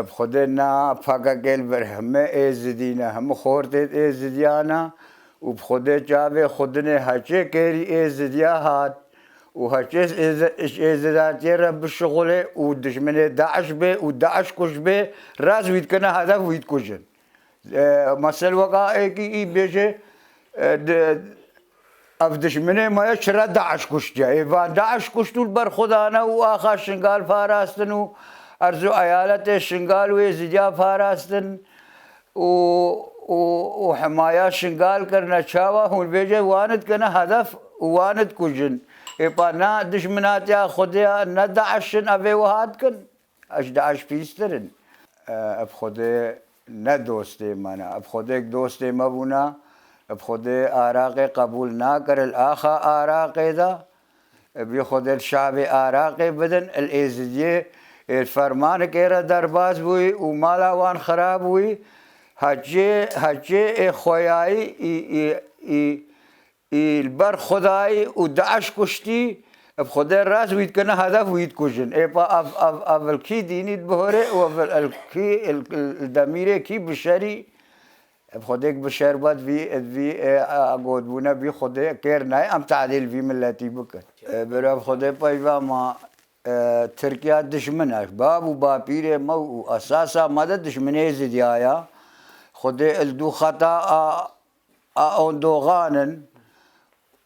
بخدنا فاقل برهم ازدينا هم خورتت ازديانا وبخده جابه خدني هجي كيري ازدياهات وهجيس ازدياتي رب الشغله ودشمنه داعش به وداعش كش به راز ويد كنا هدف ويد كشن مثل وقائع كي بيجي افدشمنه ما يشرا داعش كشجا ايوان داعش كشتول بر خدانا واخا شنقال فاراستن ارزو ايالته شنقال ويزجا فاراستن وحمايه شنقال کرنا چاوا هون بيجي واند كنا هدف واند كجن ايبانا دشمنات يا خديا ندعشن ابي وهاد كن اش داعش بيسترن اب خدي ندوستي مانا اب خديك دوستي مبونا بخدي آراقي قبول ناكر الآخا آراقي ذا بيخد الشعب آراقي بدن الإزدية الفرمان كيرا درباز بوي ومالا وان خراب بوي هجي خوياي البر خداي ودعش كشتي بخدي الراس ويد كنا هدف ويد كوجن ايبا اف كي ديني بهوري وافل كي الدميري كي بشري بخديك بشربت في اقود بونا بي خدي كير ناي ام تعديل في ملتي بك برا خدي بايفا ما تركيا دشمن باب وبابير مو اساسا مدد دشمني زديايا خدي الدو خطا اوندوغان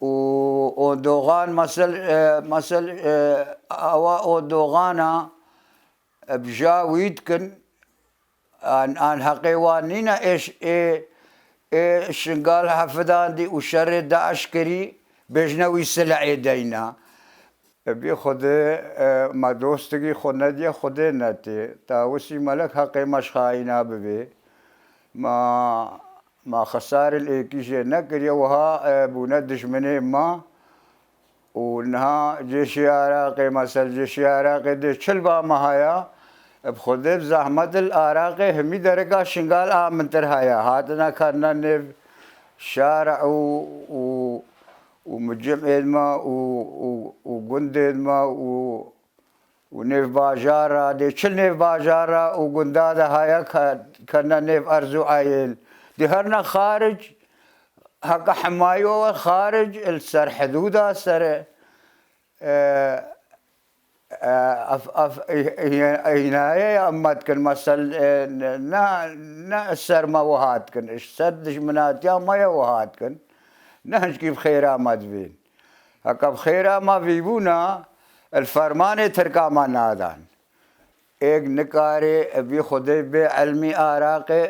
اوندوغان مثل اوا اوندوغانا بجا ويدكن ان حقيوانينا ايش شنقال حفظان دي وشر داعش كري بجنوي سلع يدينا بي خده ما دوستگی خود ندیه خده نتی تاوسی ملک حقی مشخاینا ببی ما خسار الايكيش نكري وها بونا دشمني ما ونها جيش عراقي مثل جيش عراقي دي شلبا مهايا بخده بزحمت العراقي همي درجة شنقال آمن ترهايا هاتنا كنا نف شارع ومجمع إدما وقند إدما ونف باجارة دي شل نف باجارة وقندادة هايا كنا نف أرزو عيل دي هرنا خارج هكا حمايو خارج السر حدودا سر هنايا أمات كن مثل نا السر ما وهات كن السر دشمنات يا ما يوهات كن نهج كيف خيرا ما تبين هكا بخيرا ما بيبونا الفرمان تركا ما نادان ایک نکاره بی خودی به علمی عراقی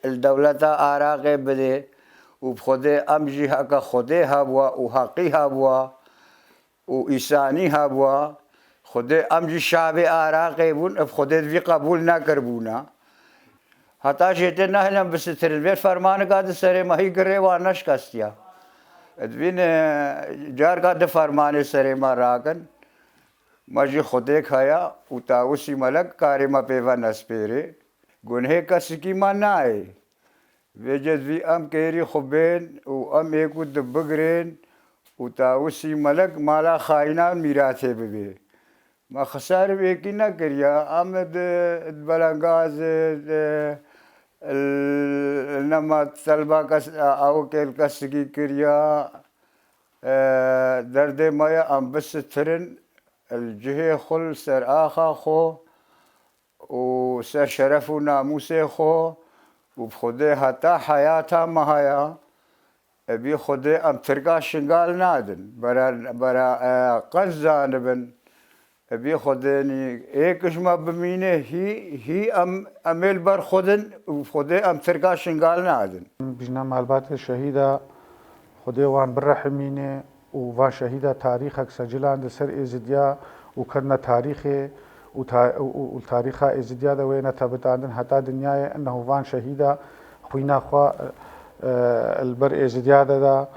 الدولة عراقی بده و خودی امجی هک خودی هوا و حقی هوا و ایسانی هوا خودی امجی شعب عراقی بون خودی وی قبول نکربونا حتی شیطان نهلم بس تربیت فرمان کاد سر ماهی کره وانش کستیا ادوین جار کاد فرمان سر ما راکن مجھے خودے کھایا اتاوسی ملک کارما پیوا نسپیرے گنہ کسکی منائے وجد وی ام کیری خبین و ام ایکو دبگرین اتاوسی ملک مالا خائنا میراثے ببے ما خسار ویکی نہ کریا آمد بلنگاز نما طلبہ کس او کل کسکی کریا درد مایا ام بس ترن الجهة خل سر آخا خو وسر شرف وناموس خو وبخده حتى حياتها مهايا ابي خده ام ترقا شنقال نادن برا قزان بن ابي خدني ايكش ما بمينه هي امل بر خدن وخده ام ترقا شنقال نادن بجنا معلومات الشهيدة خده وان برحمينه وفان شهيدة تاريخك سجلان سر إزديا وكرنا تاريخه وتاريخ إزديا ده وين تبتعدن حتى دنيا إنه فان شهيدة خوينا خوا البر إزديا ده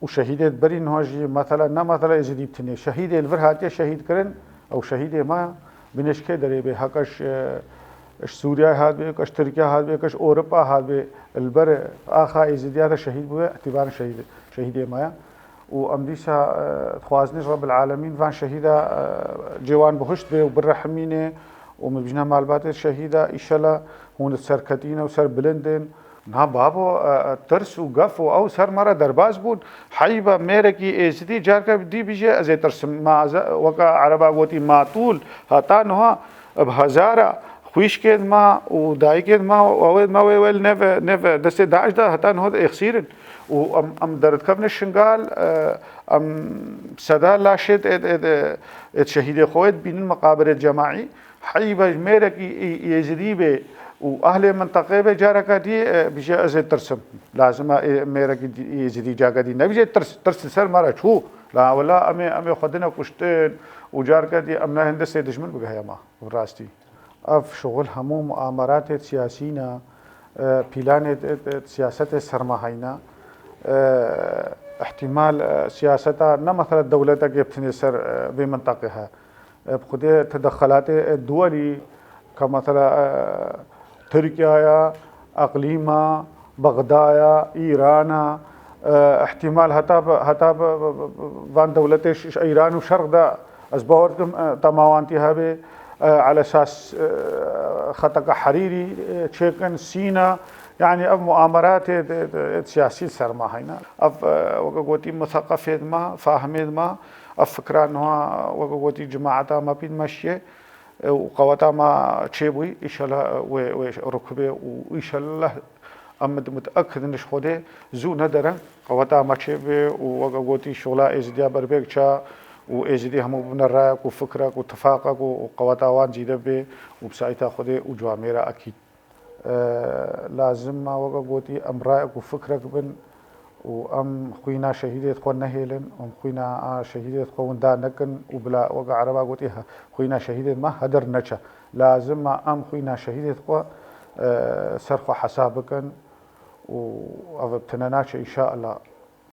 وشهيدة بري نهاجي مثلا مثلا إزدي بتني شهيدة البر هاتيا شهيد كرن أو شهيدة ما بنشكي دري بحقش سوريا هاد بي كش تركيا هاد بي كش أوروبا هاد بي البر آخا إزديا ده شهيد بو اعتبار شهيدة مايا وأمديسا خوازنيش رب العالمين فان شهيدة جوان بهشت بي وبالرحمينة ومبجنا معلومات الشهيدة إشلا هون سركتين وسر بلندن نا بابو ترس وقف أو سر مرة درباز بود حيبة ميركي إزدي جاركا دي بيجي أزي ترس ما وقع عربا قوتي ما طول هاتانها بهزارة خويش كد ما وداي كد ما وأول ما ويل نف دست داعش ده هتان هذا إخسيرن وأم درد كفن الشنقال أم سدا لاشد ات شهيد خويد بين المقابر الجماعي حيبة ميرك يزدي وأهل منطقة بجاركا دي بيجي أزي ترسم لازم ميرك يزدي جاكا دي نبيجي ترس سر مرة شو لا ولا أمي خدنا كشتين وجاركا دي أمنا هندسة دشمن بقى ما براستي اف شغل همو مؤامرات سياسينا بلان سياسة سرماهينا احتمال سياستها نا مثلا دولتها كيف سر بمنطقها بخده تدخلات الدولي كمثلا تركيا اقليما بغداد ايران احتمال هتا فان دولتش ايران وشرق ده اسبوركم تماوانتي هابي على اساس خطق حريري تشيكن سينا يعني اف مؤامرات سياسيه سرما هنا اف وقوتي مثقفه ما فاهمه ما افكر انه وقوتي جماعه ما بين مشي وقواتا ما تشيبوي ان شاء الله وركبه وان شاء الله امد متاكد ان شخوده زو ندرن قواتا ما تشيبه وقوتي شغله ازديا بربكشا وإجدي هم بنراك وفكرك واتفاقك وقواتاوان جيدة به وبسايتا خده وجواميرا أكيد لازم ما وقا قوتي أمرائك وفكرك بن وأم خوينا شهيدة خوان نهيلن أم خوينا شهيدة خوان دا نكن وبلا وقا عربا قوتي خوينا شهيدة ما هدر نچا لازم ما أم خوينا شهيدة خوا سرخوا حسابكن وأبتناناش إن شاء الله